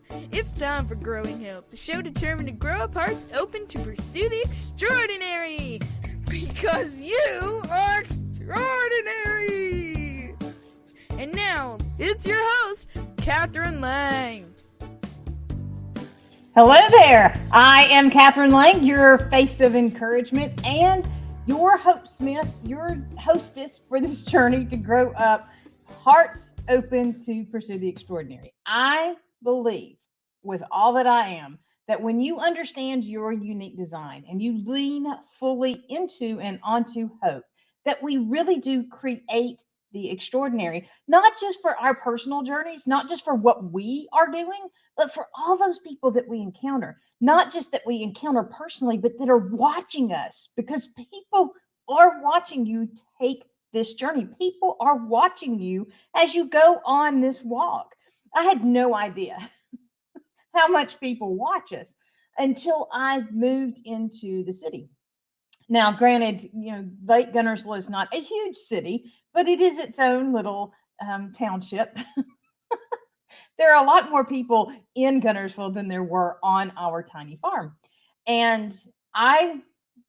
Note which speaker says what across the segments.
Speaker 1: It's time for Growing Help, the show determined to grow up hearts open to pursue the extraordinary. Because you are extraordinary. And now, it's your host, Catherine Lang.
Speaker 2: Hello there. I am Catherine Lang, your face of encouragement and your Hope Smith, your hostess for this journey to grow up, hearts open to pursue the extraordinary. I believe with all that I am that when you understand your unique design and you lean fully into and onto hope, that we really do create the extraordinary, not just for our personal journeys, not just for what we are doing, but for all those people that we encounter, not just that we encounter personally, but that are watching us, because people are watching you take this journey. People are watching you as you go on this walk. I had no idea how much people watch us until I moved into the city. Now, granted, Lake Gunnersville is not a huge city, but it is its own little township. There are a lot more people in Gunnersville than there were on our tiny farm. And I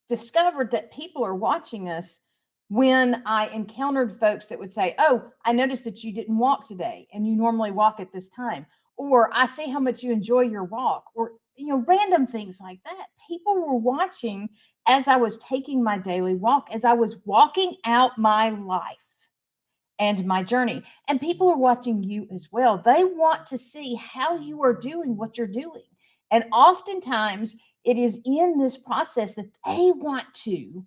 Speaker 2: discovered that people are watching us when I encountered folks that would say, "Oh, I noticed that you didn't walk today and you normally walk at this time." Or "I see how much you enjoy your walk," or random things like that. People were watching as I was taking my daily walk, as I was walking out my life and my journey. And people are watching you as well. They want to see how you are doing what you're doing. And oftentimes it is in this process that they want to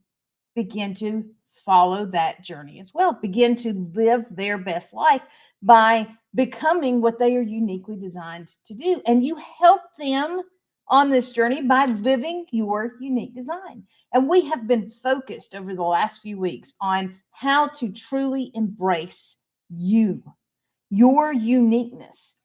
Speaker 2: begin to follow that journey as well, begin to live their best life by becoming what they are uniquely designed to do. And you help them on this journey by living your unique design. And we have been focused over the last few weeks on how to truly embrace you, your uniqueness,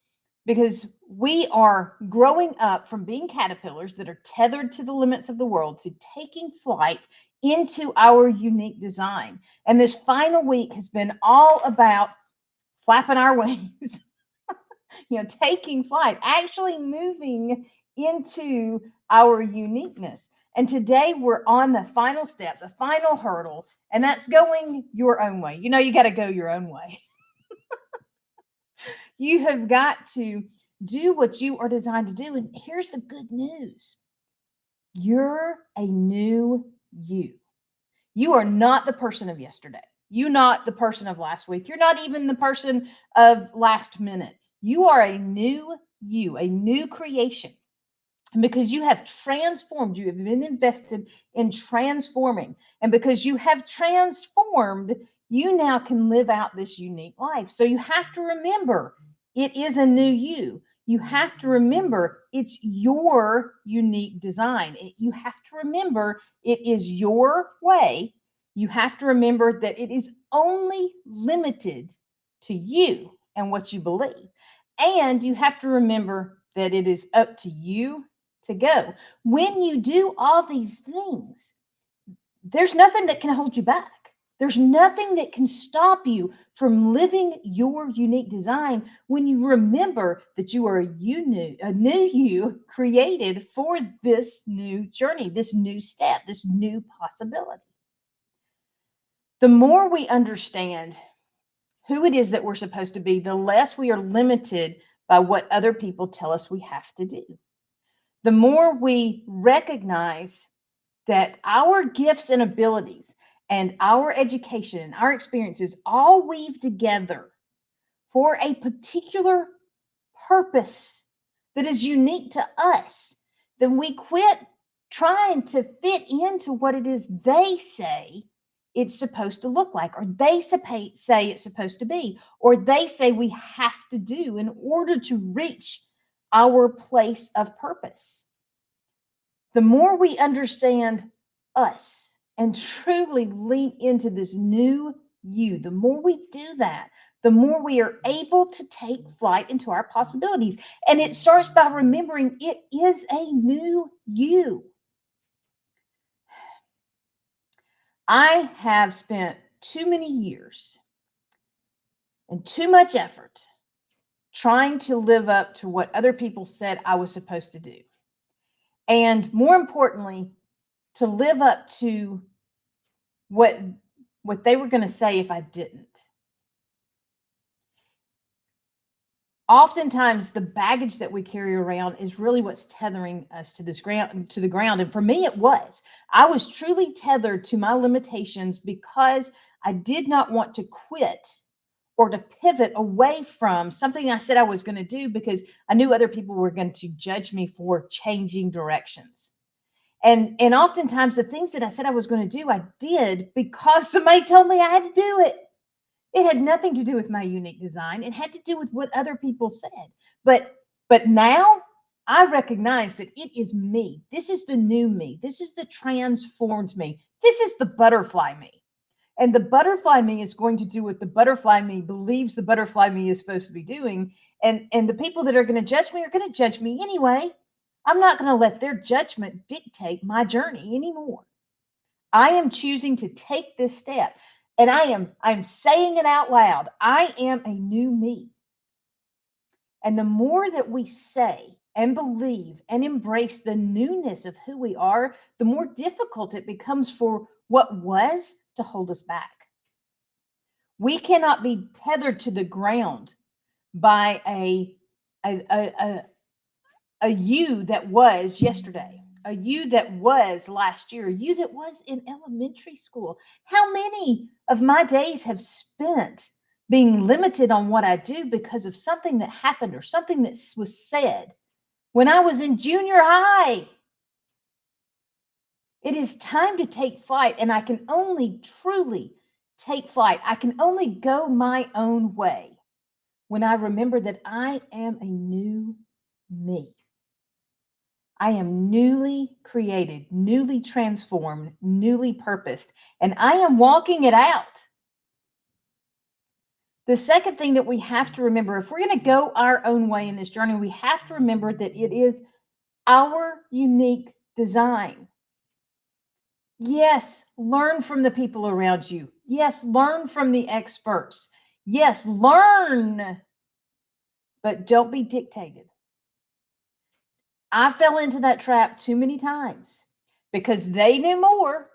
Speaker 2: because we are growing up from being caterpillars that are tethered to the limits of the world to taking flight into our unique design. And this final week has been all about flapping our wings, taking flight, actually moving into our uniqueness. And today we're on the final step, the final hurdle, and that's going your own way. You got to go your own way. You have got to do what you are designed to do. And here's the good news: you're a new you. You are not the person of yesterday. You're not the person of last week. You're not even the person of last minute. You are a new you, a new creation. And because you have transformed, you have been invested in transforming. And because you have transformed, you now can live out this unique life. So you have to remember it is a new you. You have to remember it's your unique design. You have to remember it is your way. You have to remember that it is only limited to you and what you believe. And you have to remember that it is up to you to go. When you do all these things, there's nothing that can hold you back. There's nothing that can stop you from living your unique design when you remember that you are a new you created for this new journey, this new step, this new possibility. The more we understand who it is that we're supposed to be, the less we are limited by what other people tell us we have to do. The more we recognize that our gifts and abilities and our education and our experiences all weave together for a particular purpose that is unique to us, then we quit trying to fit into what it is they say it's supposed to look like, or they say it's supposed to be, or they say we have to do in order to reach our place of purpose. The more we understand us and truly lean into this new you, the more we do that, the more we are able to take flight into our possibilities. And it starts by remembering it is a new you. I have spent too many years and too much effort trying to live up to what other people said I was supposed to do. And more importantly, to live up to what they were going to say if I didn't. Oftentimes, the baggage that we carry around is really what's tethering us to the ground. And for me, it was. I was truly tethered to my limitations because I did not want to quit or to pivot away from something I said I was going to do because I knew other people were going to judge me for changing directions. And oftentimes, the things that I said I was going to do, I did because somebody told me I had to do it. It had nothing to do with my unique design. It had to do with what other people said. But now I recognize that it is me. This is the new me. This is the transformed me. This is the butterfly me. And the butterfly me is going to do what the butterfly me believes the butterfly me is supposed to be doing. And the people that are going to judge me are going to judge me anyway. I'm not going to let their judgment dictate my journey anymore. I am choosing to take this step. And I'm saying it out loud. I am a new me. And the more that we say and believe and embrace the newness of who we are, the more difficult it becomes for what was to hold us back. We cannot be tethered to the ground by a you that was yesterday. A you that was last year, a you that was in elementary school. How many of my days have spent being limited on what I do because of something that happened or something that was said when I was in junior high? It is time to take flight, and I can only truly take flight. I can only go my own way when I remember that I am a new me. I am newly created, newly transformed, newly purposed, and I am walking it out. The second thing that we have to remember, if we're going to go our own way in this journey, we have to remember that it is our unique design. Yes, learn from the people around you. Yes, learn from the experts. Yes, learn, but don't be dictated. I fell into that trap too many times because they knew more.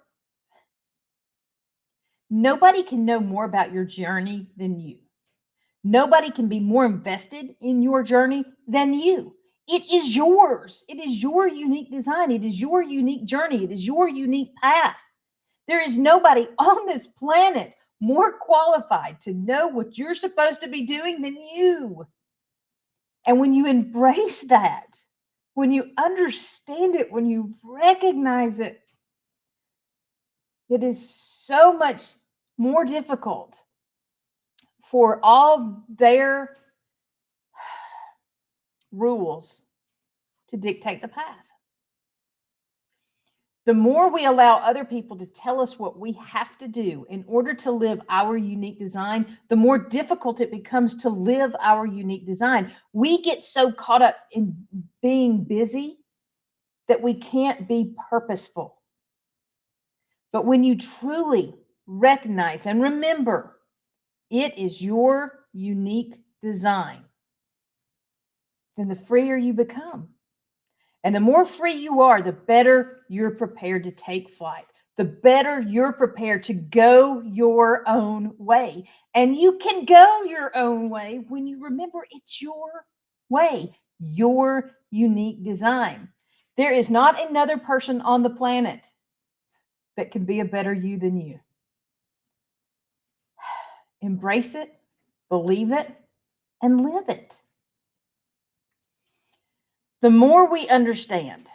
Speaker 2: Nobody can know more about your journey than you. Nobody can be more invested in your journey than you. It is yours. It is your unique design. It is your unique journey. It is your unique path. There is nobody on this planet more qualified to know what you're supposed to be doing than you. And when you embrace that, when you understand it, when you recognize it, it is so much more difficult for all their rules to dictate the path. The more we allow other people to tell us what we have to do in order to live our unique design, the more difficult it becomes to live our unique design. We get so caught up in being busy that we can't be purposeful. But when you truly recognize and remember, it is your unique design, then the freer you become. And the more free you are, the better you're prepared to take flight. The better you're prepared to go your own way. And you can go your own way when you remember it's your way, your unique design. There is not another person on the planet that can be a better you than you. Embrace it, believe it, and live it. The more we understand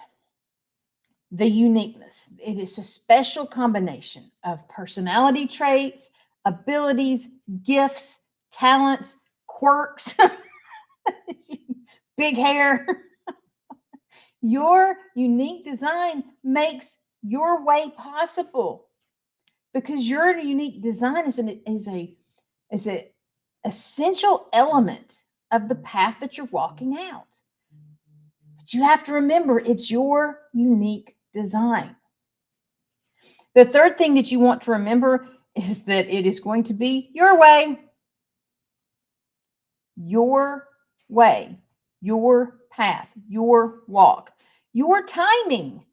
Speaker 2: the uniqueness, it is a special combination of personality traits, abilities, gifts, talents, quirks, big hair. Your unique design makes your way possible because your unique design is an essential element of the path that you're walking out. But you have to remember it's your unique design. The third thing that you want to remember is that it is going to be your way. Your way, your path, your walk, your timing,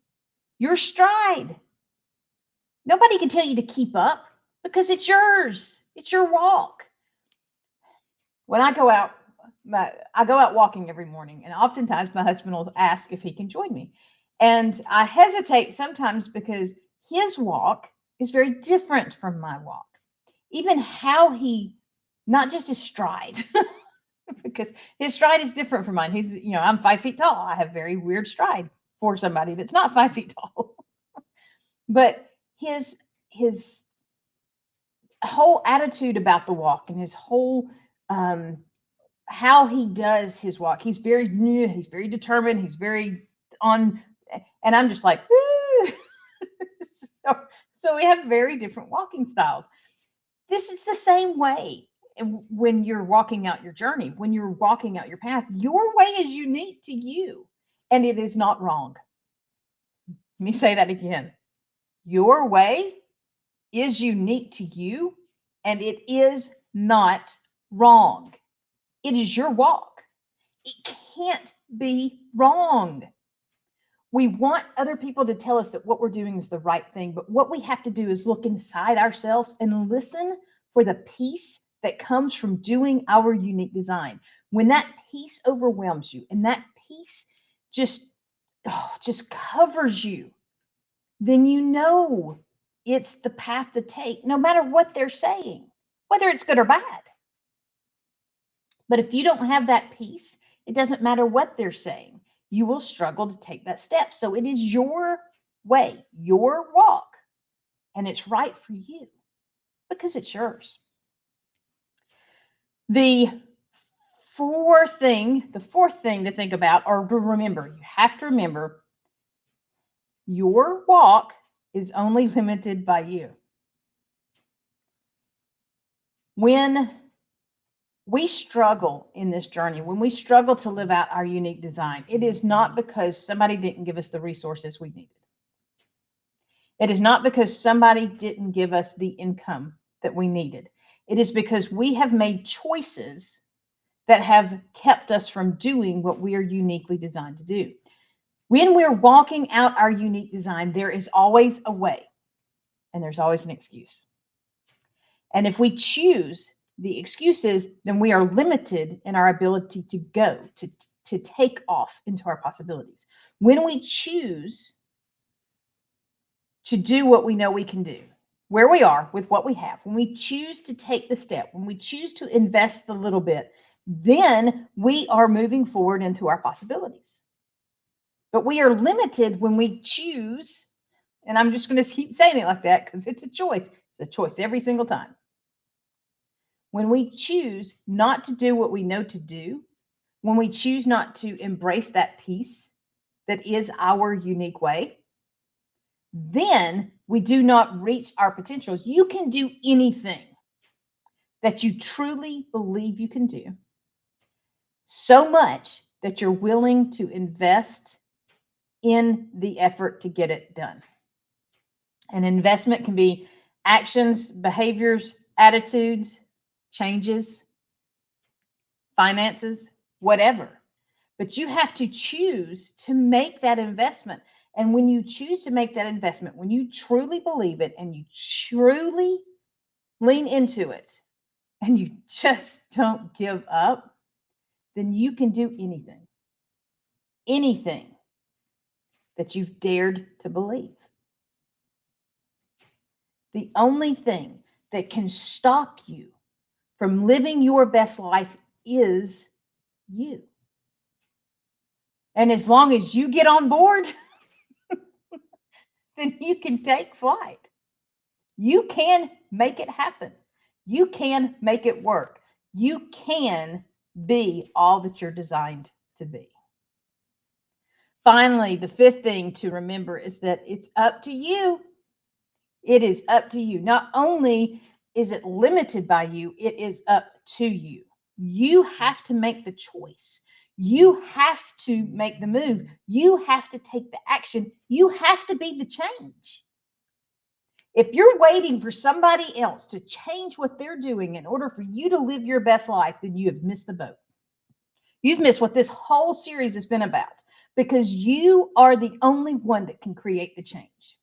Speaker 2: your stride. Nobody can tell you to keep up because it's yours. It's your walk. When I go out, I go out walking every morning, and oftentimes my husband will ask if he can join me. And I hesitate sometimes because his walk is very different from my walk. Even how he, not just his stride, because his stride is different from mine. He's, I'm 5 feet tall. I have very weird stride for somebody that's not 5 feet tall. But his whole attitude about the walk and his whole how he does his walk, he's very determined. He's very on, and I'm just like, so we have very different walking styles. This is the same way when you're walking out your journey, when you're walking out your path. Your way is unique to you, and it is not wrong. Let me say that again. Your way is unique to you, and it is not wrong. It is your walk. It can't be wrong. We want other people to tell us that what we're doing is the right thing, but what we have to do is look inside ourselves and listen for the peace that comes from doing our unique design. When that peace overwhelms you and that peace just covers you, then you know it's the path to take, no matter what they're saying, whether it's good or bad. But if you don't have that peace, it doesn't matter what they're saying. You will struggle to take that step. So it is your way, your walk, and it's right for you because it's yours. The fourth thing to think about or to remember, you have to remember your walk is only limited by you. When we struggle in this journey, when we struggle to live out our unique design, it is not because somebody didn't give us the resources we needed. It is not because somebody didn't give us the income that we needed. It is because we have made choices that have kept us from doing what we are uniquely designed to do. When we're walking out our unique design, there is always a way, and there's always an excuse. And if we choose the excuses, then we are limited in our ability to go, to take off into our possibilities. When we choose to do what we know we can do, where we are with what we have, when we choose to take the step, when we choose to invest the little bit, then we are moving forward into our possibilities. But we are limited when we choose, and I'm just going to keep saying it like that because it's a choice. It's a choice every single time. When we choose not to do what we know to do, when we choose not to embrace that peace that is our unique way, then we do not reach our potential. You can do anything that you truly believe you can do, so much that you're willing to invest in the effort to get it done. An investment can be actions, behaviors, attitudes, changes, finances, whatever. But you have to choose to make that investment. And when you choose to make that investment, when you truly believe it and you truly lean into it and you just don't give up, then you can do anything that you've dared to believe. The only thing that can stop you from living your best life is you. And as long as you get on board, then you can take flight. You can make it happen. You can make it work. You can be all that you're designed to be. Finally, the fifth thing to remember is that it's up to you. It is up to you. Not only is it limited by you, it is up to you. You have to make the choice. You have to make the move. You have to take the action. You have to be the change. If you're waiting for somebody else to change what they're doing in order for you to live your best life, then you have missed the boat. You've missed what this whole series has been about, because you are the only one that can create the change.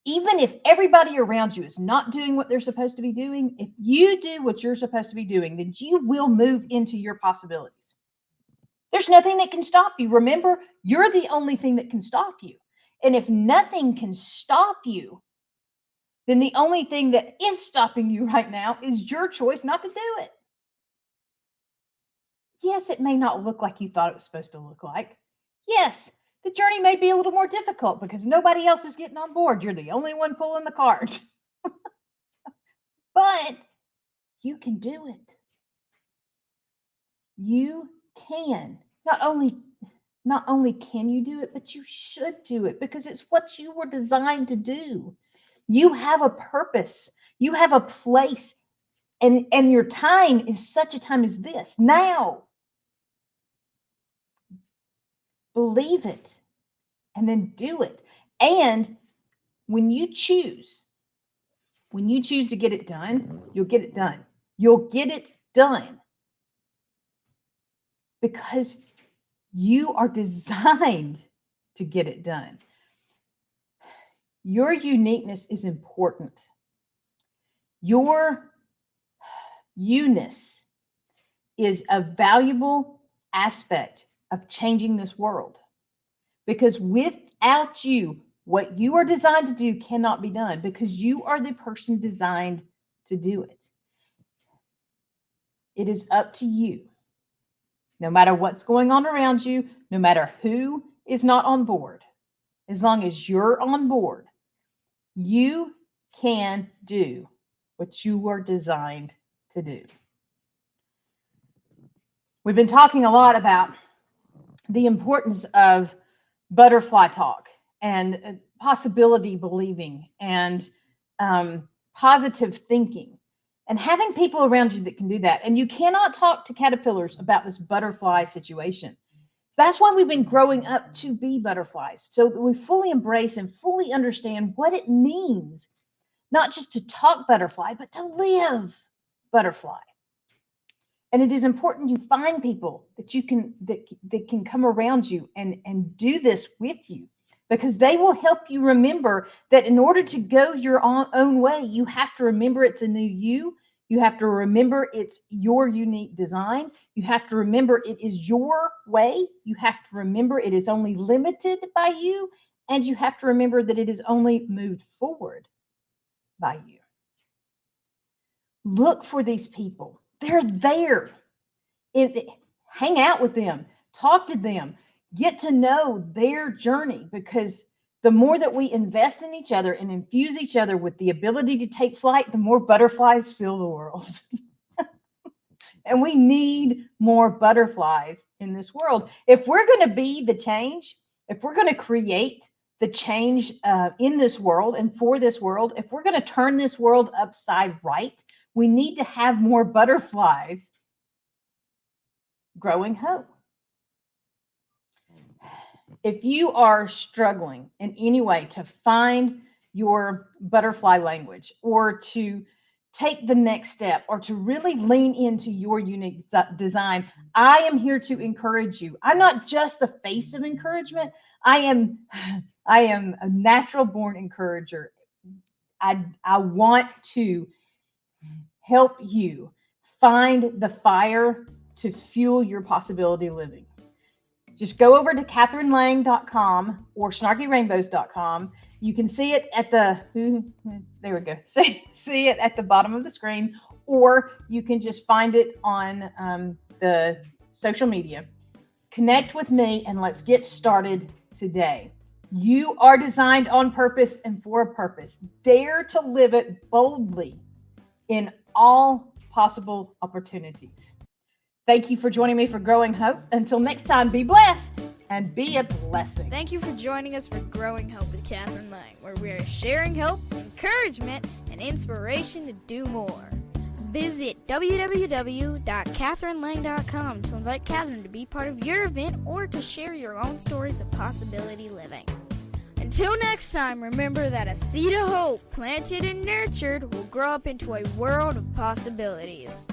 Speaker 2: Even if everybody around you is not doing what they're supposed to be doing, if you do what you're supposed to be doing, then you will move into your possibilities. There's nothing that can stop you. Remember, you're the only thing that can stop you. And if nothing can stop you, then the only thing that is stopping you right now is your choice not to do it. Yes, it may not look like you thought it was supposed to look like. Yes, the journey may be a little more difficult because nobody else is getting on board. You're the only one pulling the cart. But you can do it. You can. Not only can you do it, but you should do it, because it's what you were designed to do. You have a purpose. You have a place. And your time is such a time as this. Now. Believe it. And then do it. And when you choose to get it done, you'll get it done. You'll get it done. Because you are designed to get it done. Your uniqueness is important. Your you-ness is a valuable aspect of changing this world. Because without you, what you are designed to do cannot be done, because you are the person designed to do it. It is up to you. No matter what's going on around you, no matter who is not on board, as long as you're on board, you can do what you were designed to do. We've been talking a lot about the importance of butterfly talk and possibility believing and positive thinking. And having people around you that can do that. And you cannot talk to caterpillars about this butterfly situation. So that's why we've been growing up to be butterflies, so that we fully embrace and fully understand what it means, not just to talk butterfly, but to live butterfly. And it is important you find people that you can that can come around you and do this with you, because they will help you remember that in order to go your own way, you have to remember it's a new you. You have to remember it's your unique design. You have to remember it is your way. You have to remember it is only limited by you. And you have to remember that it is only moved forward by you. Look for these people. They're there. Hang out with them. Talk to them. Get to know their journey, because the more that we invest in each other and infuse each other with the ability to take flight, the more butterflies fill the world. And we need more butterflies in this world. If we're going to be the change, if we're going to create the change in this world and for this world, if we're going to turn this world upside right, we need to have more butterflies growing hope. If you are struggling in any way to find your butterfly language, or to take the next step, or to really lean into your unique design, I am here to encourage you. I'm not just the face of encouragement. I am a natural born encourager. I want to help you find the fire to fuel your possibility living. Just go over to CatherineLang.com or SnarkyRainbows.com. You can see it at the, there we go. See it at the bottom of the screen, or you can just find it on the social media. Connect with me and let's get started today. You are designed on purpose and for a purpose. Dare to live it boldly in all possible opportunities. Thank you for joining me for Growing Hope. Until next time, be blessed and be a blessing.
Speaker 1: Thank you for joining us for Growing Hope with Catherine Lang, where we are sharing hope, encouragement, and inspiration to do more. Visit www.CatherineLang.com to invite Catherine to be part of your event or to share your own stories of possibility living. Until next time, remember that a seed of hope planted and nurtured will grow up into a world of possibilities.